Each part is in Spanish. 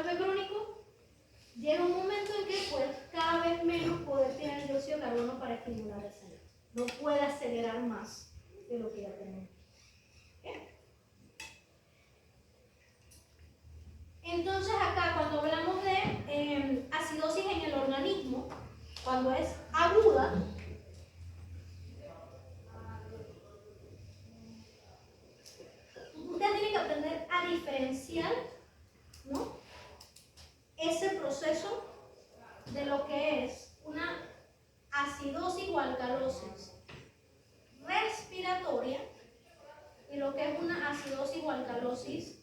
vuelve crónico, llega un momento en que pues cada vez menos poder tiene el dióxido de carbono para estimular el cerebro. No puede acelerar más de lo que ya tenemos. ¿Okay? Entonces acá cuando hablamos de acidosis en el organismo, cuando es aguda, usted tiene que aprender a diferenciar, ¿no?, ese proceso de lo que es una acidosis o alcalosis respiratoria y lo que es una acidosis o alcalosis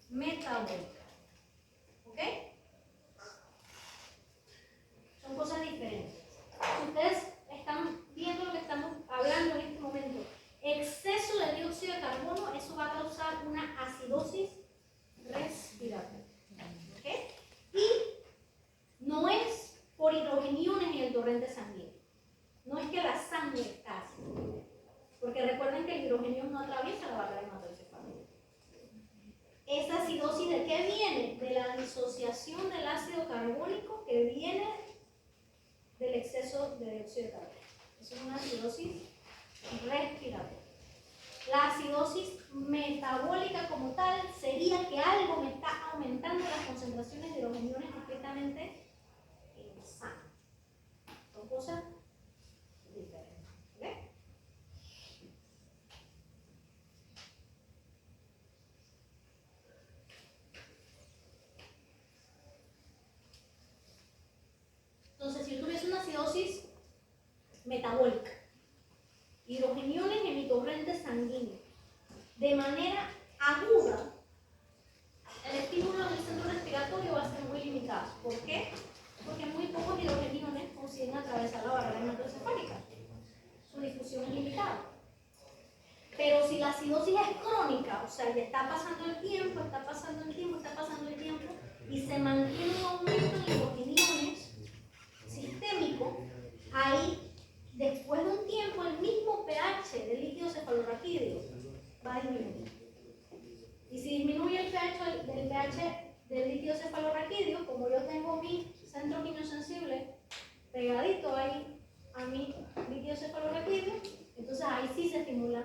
metabólica. ¿Ok? Son cosas diferentes. Si ustedes están viendo lo que estamos hablando en este momento, exceso de dióxido de carbono, eso va a causar una acidosis respiratoria. ¿Ok? Y no es por hidrogeniones en el torrente sanguíneo. No es que la sangre está ácida. Porque recuerden que el hidrogenión no atraviesa la barrera hematoencefálica. ¿Esa acidosis de qué viene? De la disociación del ácido carbónico que viene del exceso de dióxido de carbono. Eso es una acidosis respiratoria. La acidosis metabólica como tal sería que algo me está aumentando las concentraciones de hidrogeniones completamente en sangre. Son cosas diferentes. ¿Okay? Entonces, si yo tuviese una acidosis metabólica, hidrogeniones en mi torrente sanguíneo, de manera aguda, el estímulo del centro respiratorio va a ser muy limitado. ¿Por qué? Porque muy pocos hidrogeniones consiguen atravesar la barrera hematoencefálica. Su difusión es limitada. Pero si la acidosis es crónica, o sea, ya está pasando el tiempo, está pasando el tiempo, está pasando el tiempo, y se mantiene un aumento en hidrogeniones sistémico, ahí, después de un tiempo, el mismo pH del líquido cefalorraquídeo va a disminuir. Y si disminuye el pH del líquido cefalorraquídeo, como yo tengo mi centro quimiosensible pegadito ahí a mi líquido cefalorraquídeo, entonces ahí sí se estimula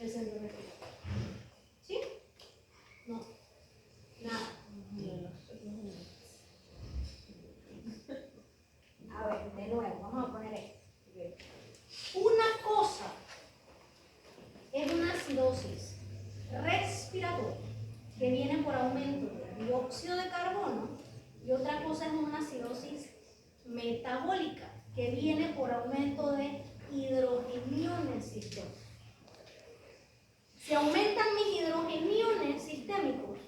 el centro respiratorio. ¿Sí? No. Nada. A ver, de nuevo, vamos a poner esto. Una cosa es una acidosis respiratoria que viene por aumento de dióxido de carbono y otra cosa es una acidosis metabólica que viene por aumento de hidrogeniones sistémicos. Si aumentan mis hidrogeniones sistémicos,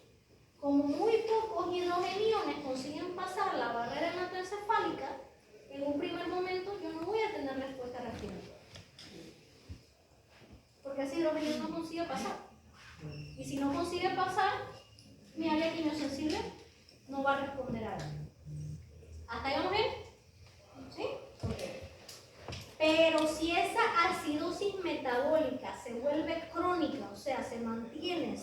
como muy pocos hidrogeniones consiguen pasar la barrera hematoencefálica, en un primer momento yo no voy a tener respuesta respiratoria. Porque ese hidrogenio no consigue pasar. Y si no consigue pasar, mi área quimiosensible no va a responder a él. ¿Hasta ahí vamos bien? ¿Sí? Okay. Pero si esa acidosis metabólica se vuelve crónica, o sea, se mantiene,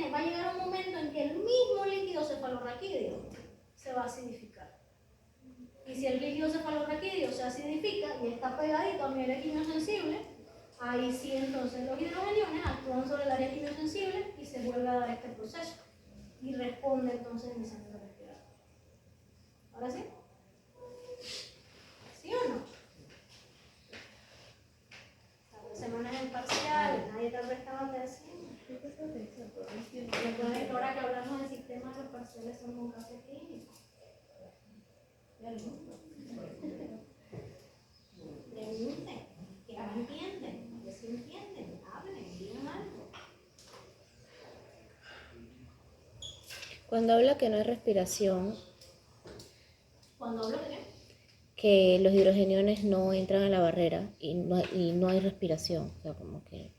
va a llegar un momento en que el mismo líquido cefalorraquídeo se va a acidificar. Y si el líquido cefalorraquídeo se acidifica y está pegadito a mi área quimiosensible, ahí sí entonces los hidrogeniones actúan sobre el área quimiosensible y se vuelve a dar este proceso. Y responde entonces mi centro respiratorio. ¿Ahora sí? ¿Sí o no? Semanas en parcial, nadie está prestando atención. Recuerden que ahora que hablamos de sistemas, los parciales son con casos clínicos. Pregunten, que no entienden, que sí entienden, hablen, digan algo. Cuando habla que no hay respiración, ¿Cuando hablo de qué? que los hidrogeniones no entran a la barrera y no hay respiración, o sea, como que...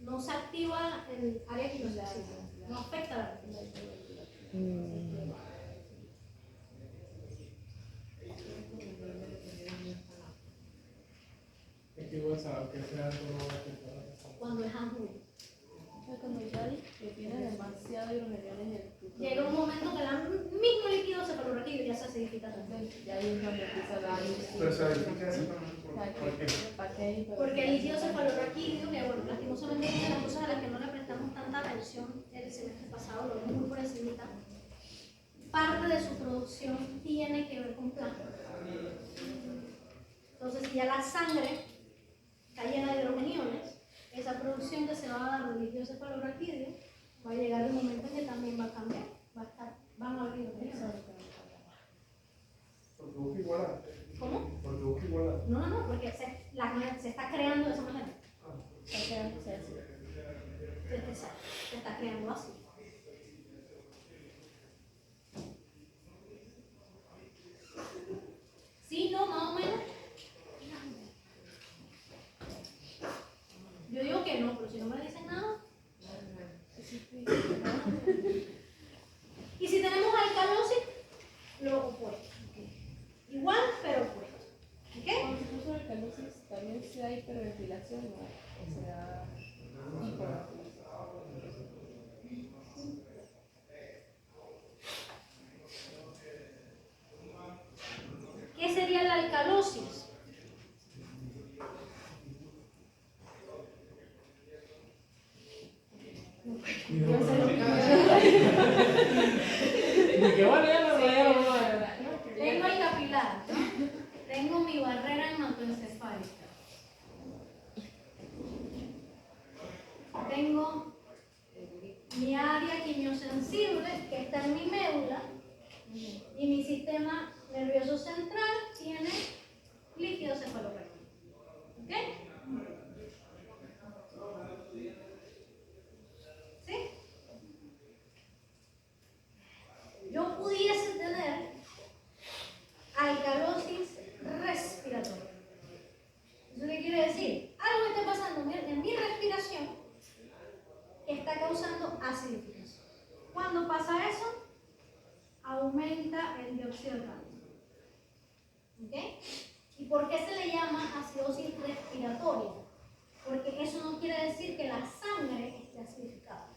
No se activa el área quimiosensible, no afecta la respiración. Es que igual saber que ese algo no va a afectar a la persona. Cuando es agudo. Cuando ya que tiene demasiado y ahí es donde empieza la Pero se verifica eso ¿por qué? ¿Para qué? Porque el líquido cefalorraquídeo, que bueno, lastimosamente es una de las cosas a las que no le prestamos tanta atención el semestre pasado, lo vimos muy por encimita, parte de su producción tiene que ver con plasma. Entonces, si ya la sangre está llena de hidrogeniones, esa producción que se va a dar del líquido cefalorraquídeo va a llegar el momento en que también va a cambiar, van a haber hidrogeniones. Porque busca igualar. ¿Cómo? Porque busca igualar. No, porque se está creando de esa manera. Está quedándose así. Se está creando así. Sí, no, más o menos. Yo digo que no, pero si no me dicen nada. Y si tenemos alcalosis, lo opuesto. Igual, pero opuesto. ¿Ok? Cuando se puso la calosis, también se da hiperventilación, ¿no? O sea, hiperventilación. ¿Qué sería la alcalosis? Ni que vale ya la rayaron, madre. Tengo el capilar, ¿no? Tengo mi barrera hematoencefálica. Tengo mi área quimiosensible que está en mi médula y mi sistema nervioso central tiene líquido cefalorraquídeo. ¿Ok? ¿Sí? Yo pudiese tener alcalosis respiratoria. ¿Eso qué quiere decir? Algo está pasando en mi respiración que está causando acidificación. Cuando pasa eso, aumenta el dióxido de carbono. ¿Ok? ¿Y por qué se le llama acidosis respiratoria? Porque eso no quiere decir que la sangre esté acidificada.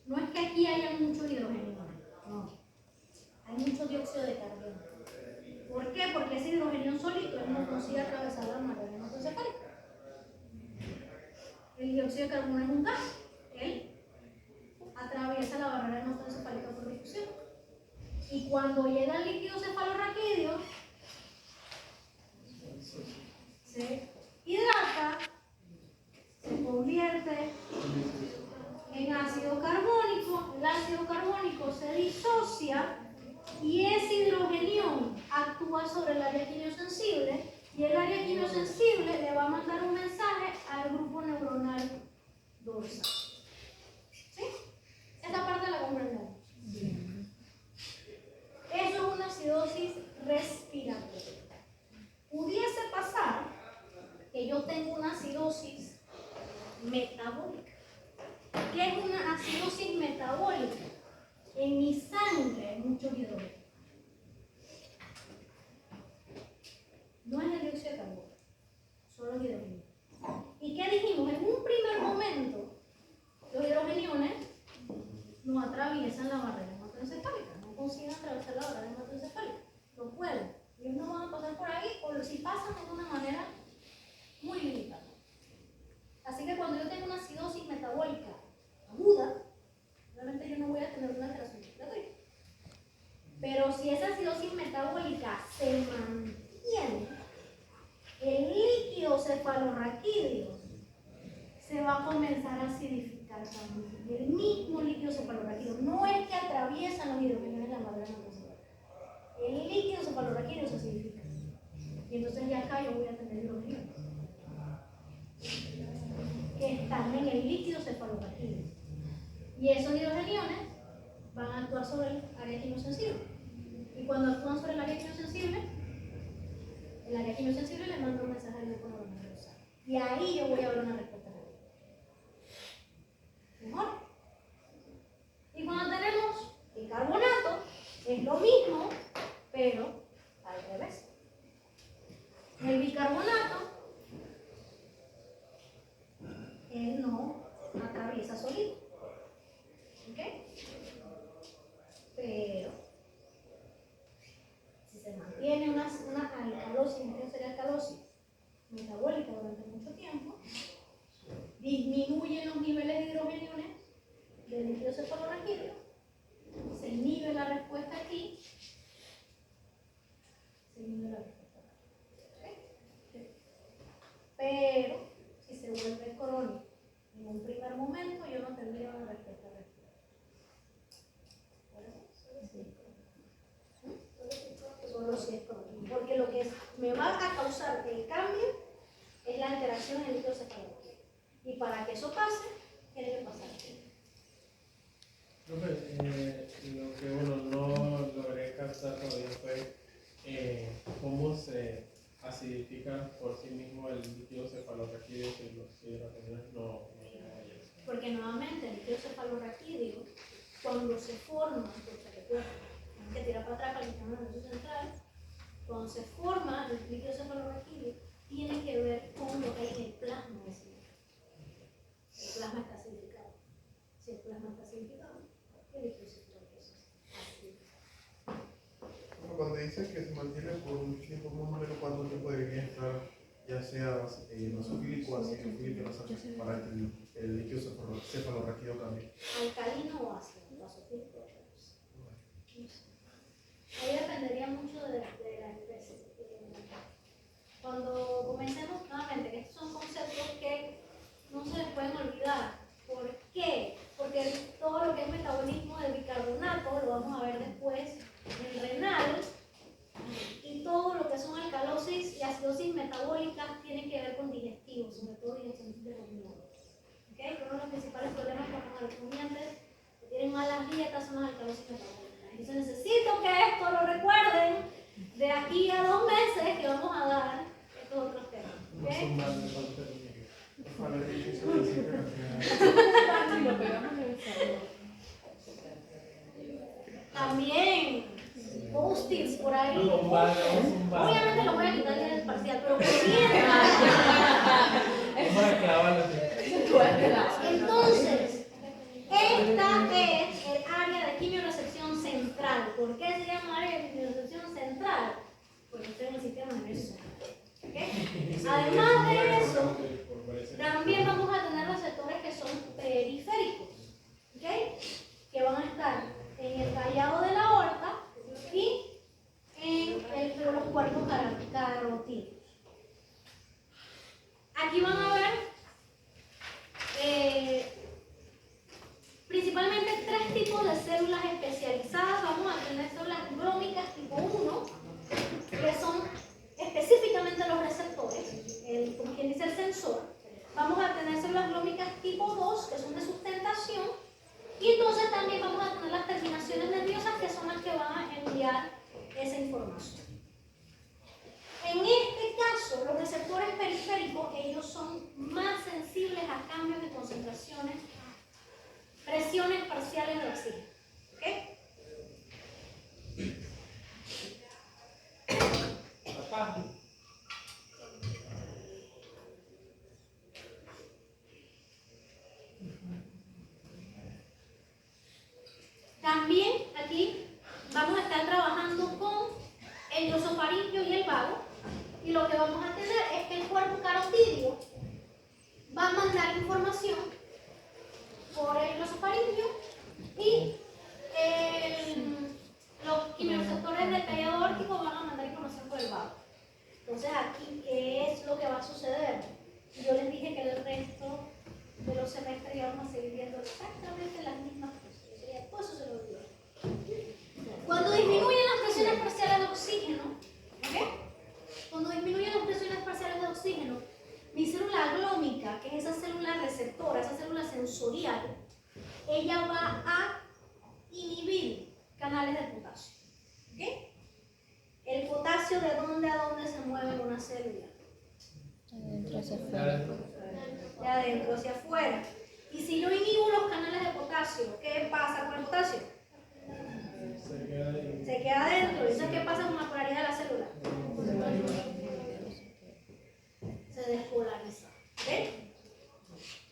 No es que aquí haya mucho hidrógeno, no. Hay mucho dióxido de carbono. ¿Por qué? Porque ese hidrógeno solito él no consigue atravesar la barrera hematoencefálica. El dióxido de carbono es un gas. Él atraviesa la barrera hematoencefálica por difusión. Y cuando llega el líquido cefalorraquídeo, se hidrata, se convierte en ácido carbónico, el ácido carbónico se disocia y ese hidrogenión actúa sobre el área quimiosensible y el área quimiosensible le va a mandar un mensaje al grupo neuronal dorsal. ¿Sí? Esta parte la comprendemos. Eso es una acidosis respiratoria. Pudiese pasar que yo tengo una acidosis metabólica. ¿Qué es una acidosis metabólica? En mi sangre hay mucho hidrógeno. No es el dióxido de carbono, solo el hidrógeno. ¿Y qué dijimos? En un primer momento, los hidrogeniones no atraviesan la barrera hematoencefálica, no consiguen atravesar la barrera hematoencefálica. No pueden. Ellos no van a pasar por ahí, o si pasan es de una manera muy limitada. Así que cuando yo tengo una acidosis metabólica aguda, realmente yo no voy a tener una alteración respiratoria. Pero si esa acidosis metabólica se mantiene, el líquido cefalorraquídeo se va a comenzar a acidificar también. El mismo líquido cefalorraquídeo. No es que atraviesan los hidrogenos en la barrera hematoencefálica. El líquido cefalorraquídeo se acidifica. Y entonces ya acá yo voy a tener hidrogenos que están en el líquido cefalorraquídeo. Y esos hidrogeniones van a actuar sobre el área quimiosensible. Y cuando actúan sobre el área quimiosensible le manda un mensaje al grupo neuronal dorsal. Y ahí yo voy a ver una respuesta rápida. ¿Mejor? Y cuando tenemos bicarbonato, es lo mismo, pero al revés. El bicarbonato, él no atraviesa solito. ¿Ok? Pero si se líquido cefalorraquídeo, se inhibe la respuesta aquí, se inhibe la respuesta aquí. ¿Ok? Pero si se vuelve crónico en un primer momento, yo no tendría una respuesta respiratoria. Por eso, solo si es crónico. Porque lo que me va a causar el cambio es la alteración en el líquido cefalorraquídeo. Y para que eso pase, tiene que pasar aquí. Profe, lo que uno no logré captar todavía fue cómo se acidifica por sí mismo el líquido cefalorraquídeo si los hidrogenados no llegan a ellos. Porque nuevamente el líquido cefalorraquídeo, cuando se forma, hay que tirar para atrás para el sistema nervioso central, cuando se forma el líquido cefalorraquídeo, tiene que ver con lo que hay en el plasma de ese líquido. El plasma está acidificado. Si el plasma está acidificado, el líquido cefalorraquídeo es acidificado. Cuando dices que se mantiene por un tiempo, más o menos cuánto tiempo debería estar, ya sea basofílico o acidofílico, para que el líquido cefalorraquídeo cambie. Alcalino o ácido, basofílico o ácido. Ahí dependería mucho de la especie. Cuando comencemos nuevamente, que estos son conceptos que no se les pueden olvidar. ¿Por qué? Porque todo lo que es metabolismo del bicarbonato lo vamos a ver después en renal, y todo lo que son alcalosis y acidosis metabólicas tienen que ver con digestivos, sobre todo digestión de rumiantes. ¿Okay? Uno de los principales problemas con los rumiantes que tienen malas dietas son las alcalosis metabólicas. Entonces necesito que esto lo recuerden de aquí a 2 meses que vamos a dar estos otros temas. ¿Okay? Si lo pegamos en el salón. También post-its por ahí. Obviamente lo voy a quitar ya del parcial, pero Vamos a clavarlo. entonces, esta es el área de quimiorecepción central. ¿Por qué se llama área de quimiorecepción central? Porque está en el sistema nervioso. ¿Okay? Además de eso, también vamos a tener receptores que son periféricos, ¿okay? Que van a estar en el callado de la aorta y en los cuerpos carotídeos. Aquí van a ver principalmente 3 tipos de células especializadas. Vamos a tener células glómicas tipo 1, que son específicamente los receptores, como quien dice el sensor. Vamos a tener células glómicas tipo 2, que son de sustentación. Y entonces también vamos a tener las terminaciones nerviosas, que son las que van a enviar esa información. En este caso, los receptores periféricos, ellos son más sensibles a cambios de concentraciones, presiones parciales de oxígeno. ¿Okay? También aquí vamos a estar trabajando con el glosofaringio y el vago, y lo que vamos a tener es que el cuerpo carotídeo va a mandar información por el glosofaringio y los quimioreceptores del callado aórtico van a mandar información por el vago. Entonces aquí, ¿qué es lo que va a suceder? Yo les dije que el resto de los semestres íbamos a seguir viendo exactamente las mismas cosas. Todo eso se lo olvidó. Cuando disminuyen las presiones parciales de oxígeno, ¿okay? Cuando disminuyen las presiones parciales de oxígeno, mi célula glómica, que es esa célula receptora, esa célula sensorial, ella va a inhibir canales de potasio. ¿Okay? El potasio, ¿de dónde a dónde se mueve en una célula? Adentro hacia afuera. De adentro hacia afuera. Y si yo inhibo los canales de potasio, ¿qué pasa con el potasio? Se queda adentro. ¿Y entonces qué pasa con la polaridad de la célula? Se despolariza. ¿Okay?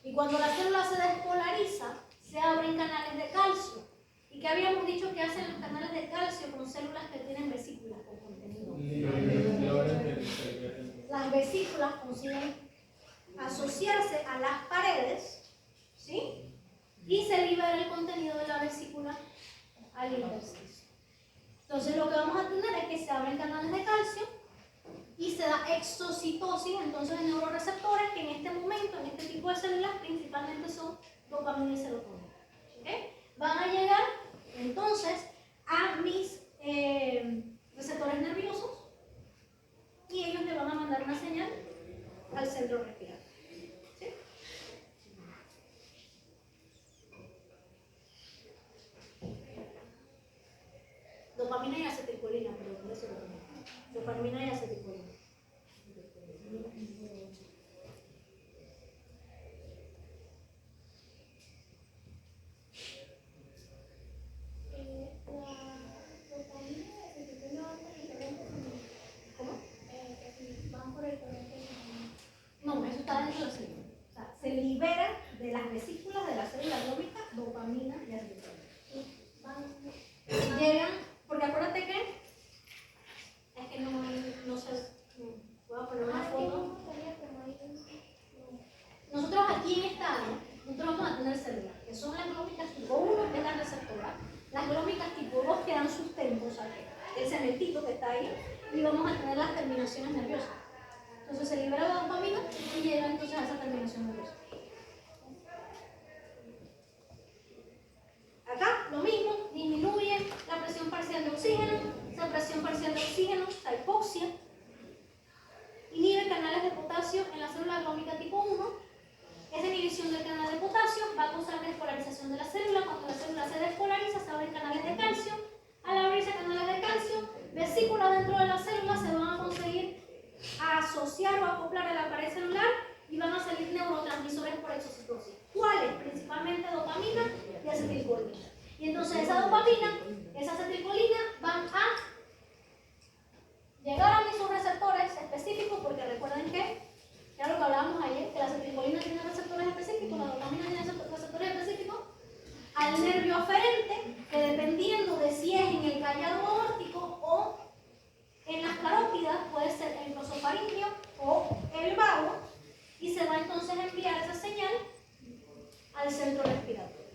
Y cuando la célula se despolariza, se abren canales de calcio. ¿Y qué habíamos dicho que hacen los canales de calcio con células que tienen vesículas con contenido? Las vesículas consiguen asociarse a las paredes, ¿sí? Y se libera el contenido oxitosis entonces de neuroreceptores que en este momento, en este tipo de células, principalmente son dopamina y serotonina. ¿Ok? Van a llegar entonces a mis receptores nerviosos y ellos le van a mandar una señal al centro respiratorio. ¿Sí? Dopamina y acetilcolina, pero por eso dopamina y acetilcolina. ¿Cómo? No, eso está dentro de la célula. O sea, se libera de las vesículas de la célula glóbica dopamina y acetilcolina. Llegan, porque acuérdate que es que no sé, voy a poner una foto. Nosotros aquí en esta área, nosotros vamos a tener células que son las glóbicas tipo 1, que es la receptora, las glóbicas tipo 2 que dan sustento, o sea, que el cementito que está ahí, y vamos a tener las terminaciones nerviosas. Entonces se libera la dopamina y llega entonces a esa terminación nerviosa. Acá lo mismo, disminuye la presión parcial de oxígeno, esa presión parcial de oxígeno, esa hipoxia, inhibe canales de potasio en la célula glóbica tipo 1. Esa inhibición del canal de potasio va a causar despolarización de la célula. Cuando la célula se despolariza, se abren canales de calcio. Al abrirse canales de calcio, vesículas dentro de la célula se van a conseguir asociar o acoplar a la pared celular y van a salir neurotransmisores por exocitosis. ¿Cuáles? Principalmente dopamina y acetilcolina. Y entonces esa dopamina, esa acetilcolina van a llegar a mis receptores específicos, porque recuerden que ya lo que hablábamos ayer, que la acetilcolina tiene receptores específicos, la dopamina tiene receptores específicos, al nervio aferente, que dependiendo de si es en el callado aórtico o en las carótidas, puede ser el glosofaringio o el vago, y se va entonces a enviar esa señal al centro respiratorio.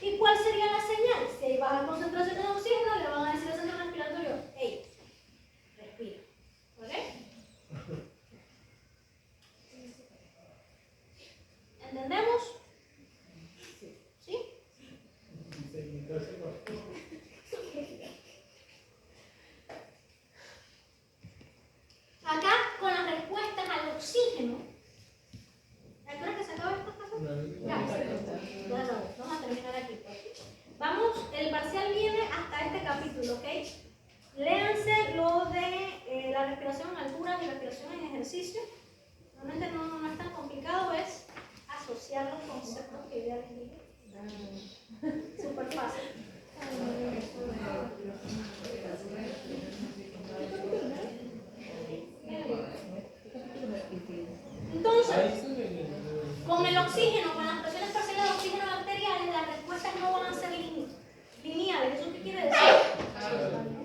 ¿Y cuál sería la señal? Si hay baja concentración de oxígeno, le van a decir al centro respiratorio, hey, respira. ¿Ok? ¿Entendemos? ¿Sí? Acá, con las respuestas al oxígeno, ¿a qué hora que se acaba esta clase? Ya sabes, vamos a terminar aquí. Vamos, el parcial viene hasta este capítulo, ¿ok? Léanse lo de la respiración en altura y respiración en ejercicio. Realmente no es tan complicado, es asociar los conceptos que ya les dije. Súper fácil. Entonces, con el oxígeno, con las presiones parciales de oxígeno bacteriales, las respuestas no van a ser lineales. ¿Eso qué quiere decir?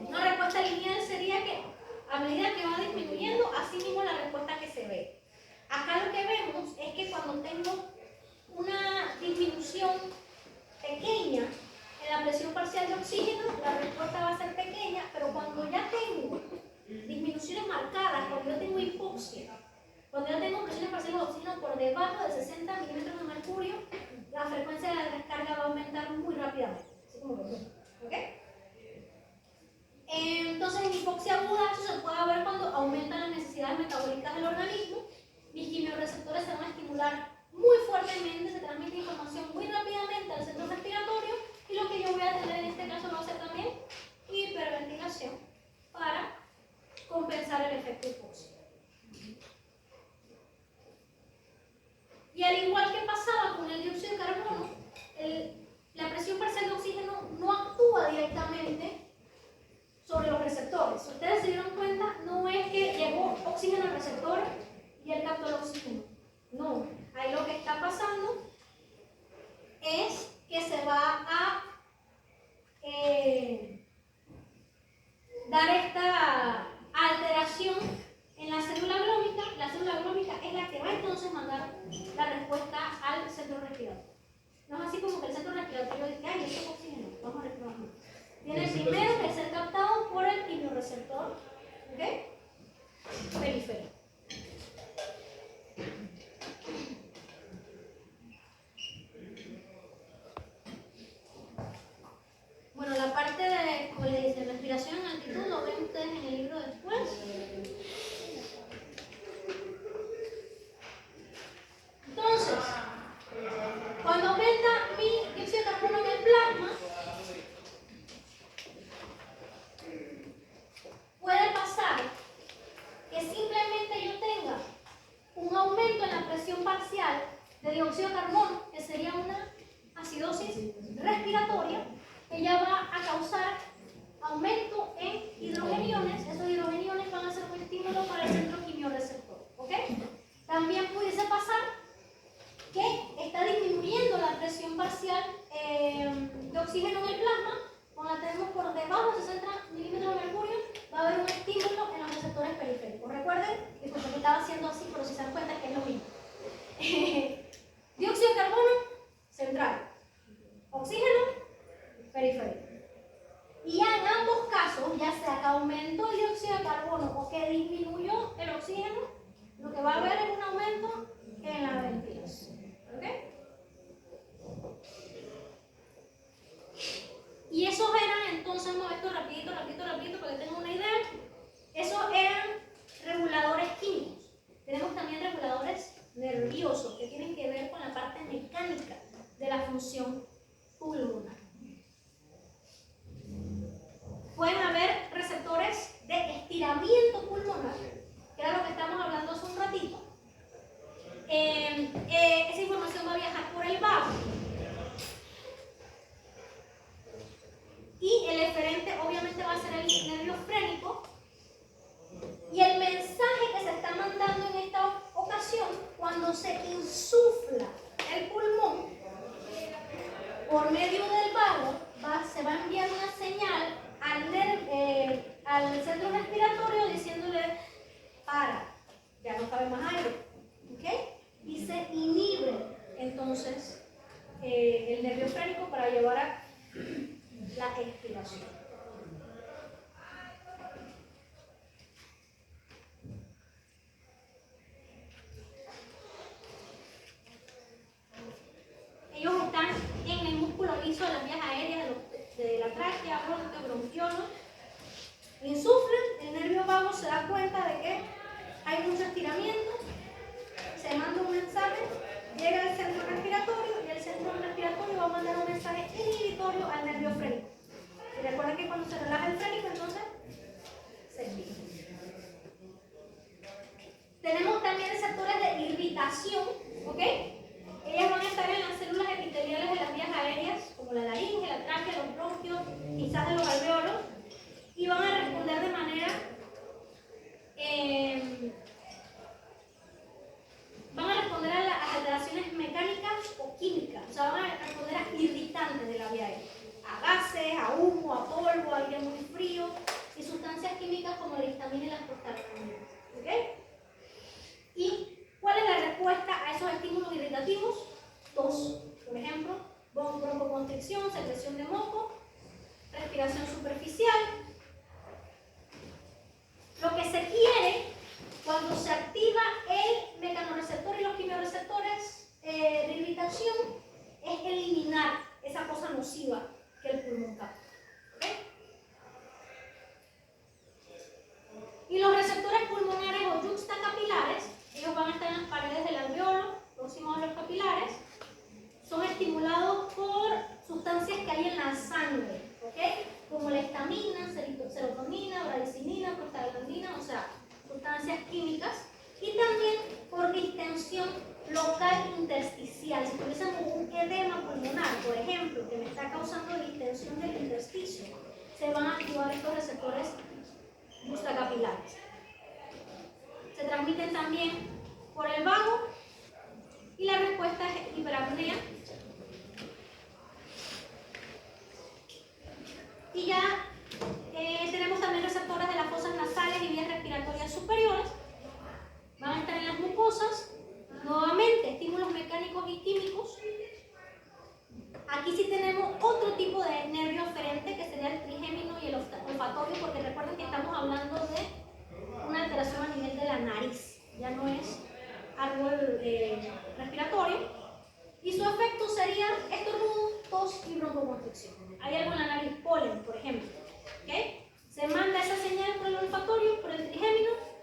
Una respuesta lineal sería que a medida que va disminuyendo, así mismo la respuesta que se ve. Acá lo que vemos es que cuando tengo una disminución pequeña en la presión parcial de oxígeno, la respuesta va a ser pequeña, pero cuando ya tengo disminuciones marcadas, cuando yo tengo hipoxia, cuando yo tengo presiones parciales de oxígeno por debajo de 60 milímetros de mercurio, la frecuencia de la descarga va a aumentar muy rápidamente. Así como que, ¿ok? Entonces, en hipoxia aguda, eso se puede ver cuando aumentan las necesidades metabólicas del organismo. Mis quimiorreceptores se van a estimular muy fuertemente, se transmite información muy rápidamente al centro respiratorio, y lo que yo voy a tener en este caso va a ser también hiperventilación para compensar el efecto hipoxia. Y al igual que pasaba con el dióxido de carbono, la presión parcial de oxígeno no actúa directamente sobre los receptores. Si ustedes se dieron cuenta, no es que llegó oxígeno al receptor y él captó el oxígeno. No, ahí lo que está pasando es que se va a dar esta alteración en la célula glóbica. La célula glóbica es la que va entonces a mandar la respuesta al centro respiratorio. No es así como que el centro respiratorio dice, ay, esto es oxígeno, vamos a respirar. Tiene primero que ser captado por el quimiorreceptor, ¿ok? Periférico. respiratoria, ella va a causar aumento en hidrogeniones. Esos hidrogeniones van a ser un estímulo para el centro quimiorreceptor. ¿Ok? También pudiese pasar que está disminuyendo la presión parcial de oxígeno en el plasma. Cuando la tenemos por debajo de 60 milímetros de mercurio, va a haber un estímulo en los receptores periféricos. Recuerden, disculpen que estaba haciendo así, pero si se dan cuenta que es lo mismo. Dióxido de carbono, central. Oxígeno, periférico. Y en ambos casos, ya sea que aumentó el dióxido de carbono o que disminuyó el oxígeno, lo que va a haber es un aumento en la ventilación. ¿Ok? Y esos eran entonces, esto rapidito para que tengan una idea. Esos eran reguladores químicos. Tenemos también reguladores nerviosos que tienen que ver con la parte mecánica de la función pulmonar. Pueden haber receptores de estiramiento pulmonar, que era lo que estamos hablando hace un ratito. Esa información va a viajar por el vago. Y el eferente obviamente va a ser el nervio frénico. Y el mensaje que se está mandando en esta ocasión, cuando se insufla el pulmón por medio del vago, se va a enviar una señal al centro respiratorio diciéndole: para, ya no cabe más aire. ¿Okay? Y se inhibe entonces el nervio frénico para llevar a la expiración. Ellos están en el músculo liso de las vías aéreas de la tráquea, bronquio, bronquiolo. Insuflan, el nervio vago se da cuenta de que hay mucho estiramiento, se manda un mensaje, llega al centro respiratorio y el centro respiratorio va a mandar un mensaje inhibitorio al nervio frénico. Y recuerden que cuando se relaja el frénico, entonces se expira. Tenemos también receptores de irritación, ¿ok? Ellas van a estar en las células epiteliales de las vías aéreas, como la laringe, la tráquea, los bronquios, quizás de los alvéolos, y van a responder de manera van a responder a las alteraciones mecánicas o químicas, o sea, van a responder a irritantes de la vía aérea, a gases, a humo, a polvo, a aire muy frío y sustancias químicas como la histamina y las prostaglandinas. ¿Ok? ¿Y cuál es la respuesta a esos estímulos irritativos? Dos. Por ejemplo, broncoconstricción, secreción de moco, respiración superficial. Lo que se quiere cuando se activa el mecanorreceptor y los quimiorreceptores de irritación es eliminar esa cosa nociva que el pulmón capta. ¿Okay? Y los receptores pulmonares o yuxtacapilares, ellos van a estar en las paredes del alveolo, próximos a los capilares, son estimulados por sustancias que hay en la sangre, ¿okay? Como la histamina, serotonina, bradicinina, prostaglandina, o sea, sustancias químicas, y también por distensión local intersticial. Si tuviésemos un edema pulmonar, por ejemplo, que me está causando distensión del intersticio, se van a activar estos receptores yuxtacapilares. Se transmiten también por el vago y la respuesta es hiperapnea. Y ya tenemos también receptores de las fosas nasales y vías respiratorias superiores. Van a estar en las mucosas. Nuevamente, estímulos mecánicos y químicos. Aquí sí tenemos otro tipo de nervio aferente, que sería el trigémino y el olfatorio, porque recuerden que estamos hablando